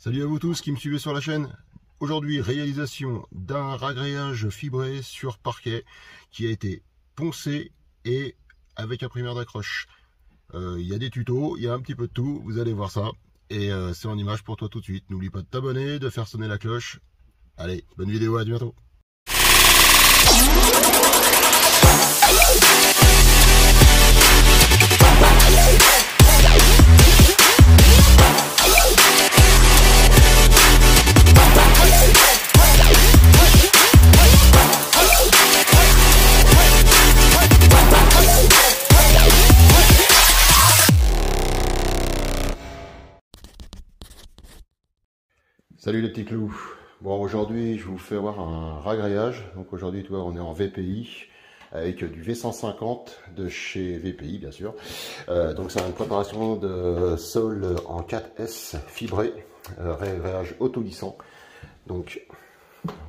Salut à vous tous qui me suivez sur la chaîne. Aujourd'hui, réalisation d'un ragréage fibré sur parquet qui a été poncé et avec imprimeur d'accroche. Il y a des tutos, il y a un petit peu de tout, vous allez voir ça. Et c'est en image pour toi tout de suite. N'oublie pas de t'abonner, de faire sonner la cloche. Allez, bonne vidéo, à bientôt. Salut les petits clous. Bon, aujourd'hui je vous fais voir un ragréage. Donc aujourd'hui, tu vois, on est en VPI avec du V150 de chez VPI, bien sûr. Donc c'est une préparation de sol en 4S fibré, ragréage auto-lissant. Donc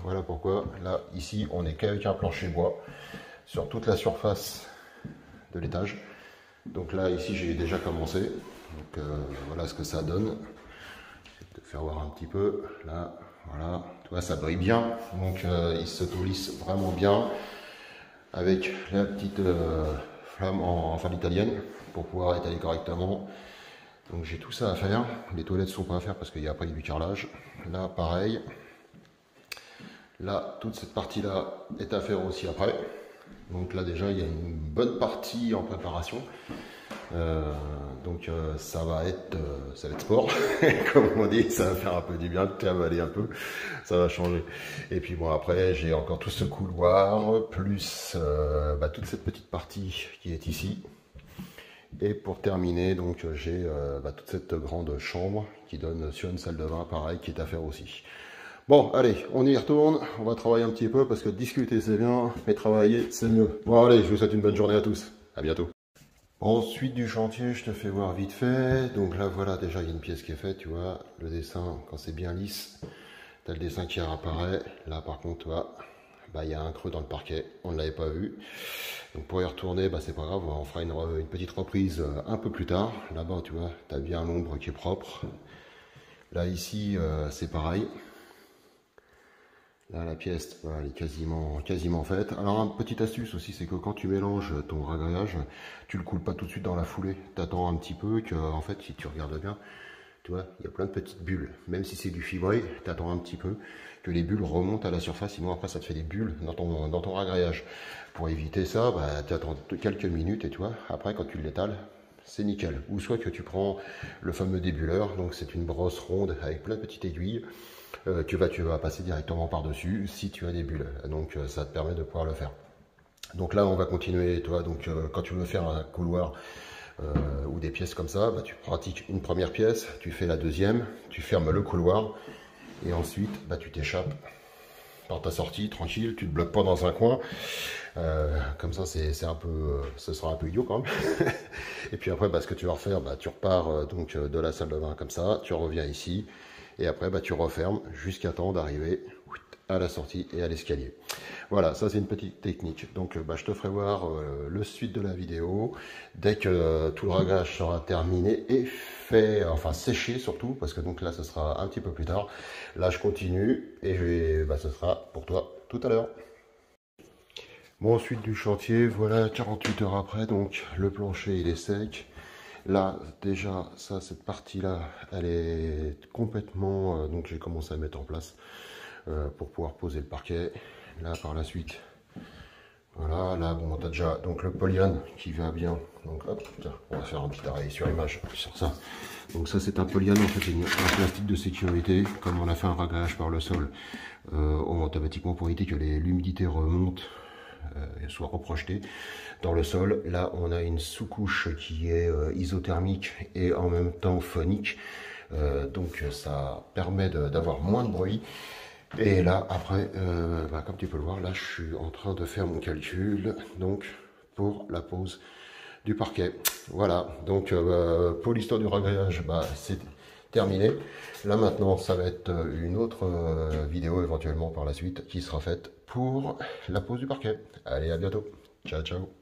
voilà pourquoi. Là, ici, on est qu'avec un plancher bois sur toute la surface de l'étage. Donc là, ici, j'ai déjà commencé. Donc voilà ce que ça donne. De faire voir un petit peu, là, voilà, tu vois, ça brille bien, donc il s'auto-lisse vraiment bien, avec la petite flamme en fin italienne, pour pouvoir étaler correctement. Donc j'ai tout ça à faire, les toilettes sont pas à faire parce qu'il n'y a pas du carrelage, là pareil, là, toute cette partie-là est à faire aussi après, donc là déjà il y a une bonne partie en préparation. Donc ça va être sport, comme on dit, ça va faire un peu du bien, de cavaler un peu, ça va changer. Et puis bon, après j'ai encore tout ce couloir, plus toute cette petite partie qui est ici. Et pour terminer, donc j'ai toute cette grande chambre qui donne sur une salle de bain, pareil, qui est à faire aussi. Bon, allez, on y retourne, on va travailler un petit peu, parce que discuter c'est bien, mais travailler c'est mieux. Bon allez, je vous souhaite une bonne journée à tous, à bientôt. Ensuite du chantier, je te fais voir vite fait. Donc là, voilà, déjà, il y a une pièce qui est faite, tu vois. Le dessin, quand c'est bien lisse, tu as le dessin qui apparaît. Là, par contre, tu vois, il y a un creux dans le parquet. On ne l'avait pas vu. Donc pour y retourner, c'est pas grave. On fera une petite reprise un peu plus tard. Là-bas, tu vois, tu as bien l'ombre qui est propre. Là, ici, c'est pareil. Là, la pièce, voilà, elle est quasiment faite. Alors, une petite astuce aussi, c'est que quand tu mélanges ton ragréage, tu le coules pas tout de suite dans la foulée. Tu attends un petit peu que, en fait, si tu regardes bien, tu vois, il y a plein de petites bulles. Même si c'est du fibré, tu attends un petit peu que les bulles remontent à la surface. Sinon, après, ça te fait des bulles dans ton ragréage. Pour éviter ça, tu attends quelques minutes et tu vois, après, quand tu l'étales, c'est nickel. Ou soit que tu prends le fameux débuleur. Donc, c'est une brosse ronde avec plein de petites aiguilles. Tu vas passer directement par-dessus si tu as des bulles. Donc ça te permet de pouvoir le faire. Donc là, on va continuer, toi. Donc quand tu veux faire un couloir ou des pièces comme ça, tu pratiques une première pièce, tu fais la deuxième, tu fermes le couloir et ensuite tu t'échappes par ta sortie tranquille, tu te bloques pas dans un coin. Comme ça, c'est un peu, ce sera un peu idiot quand même. Et puis après, ce que tu vas refaire, tu repars donc de la salle de bain comme ça, tu reviens ici. Et après, tu refermes jusqu'à temps d'arriver à la sortie et à l'escalier. Voilà, ça c'est une petite technique. Donc, je te ferai voir le suite de la vidéo dès que tout le ragréage sera terminé et fait, enfin séché surtout, parce que donc là, ce sera un petit peu plus tard. Là, je continue et ce sera pour toi tout à l'heure. Bon, suite du chantier, voilà, 48 heures après, donc le plancher il est sec. Là, déjà, cette partie-là, elle est complètement... donc, j'ai commencé à mettre en place pour pouvoir poser le parquet. Là, par la suite, voilà, là, bon, tu as déjà donc, le polyane qui va bien. Donc, hop, tiens, on va faire un petit arrêt sur image sur ça. Donc, ça, c'est un polyane, en fait, un plastique de sécurité. Comme on a fait un ragréage par le sol, automatiquement, pour éviter que l'humidité remonte, soit reprojeté dans le sol. Là, on a une sous-couche qui est isothermique et en même temps phonique. Donc, ça permet d'avoir moins de bruit. Et là, après, comme tu peux le voir, là, je suis en train de faire mon calcul donc pour la pose du parquet. Voilà, donc pour l'histoire du ragréage, c'est terminé. Là maintenant, ça va être une autre vidéo éventuellement par la suite qui sera faite pour la pose du parquet. Allez, à bientôt. Ciao, ciao.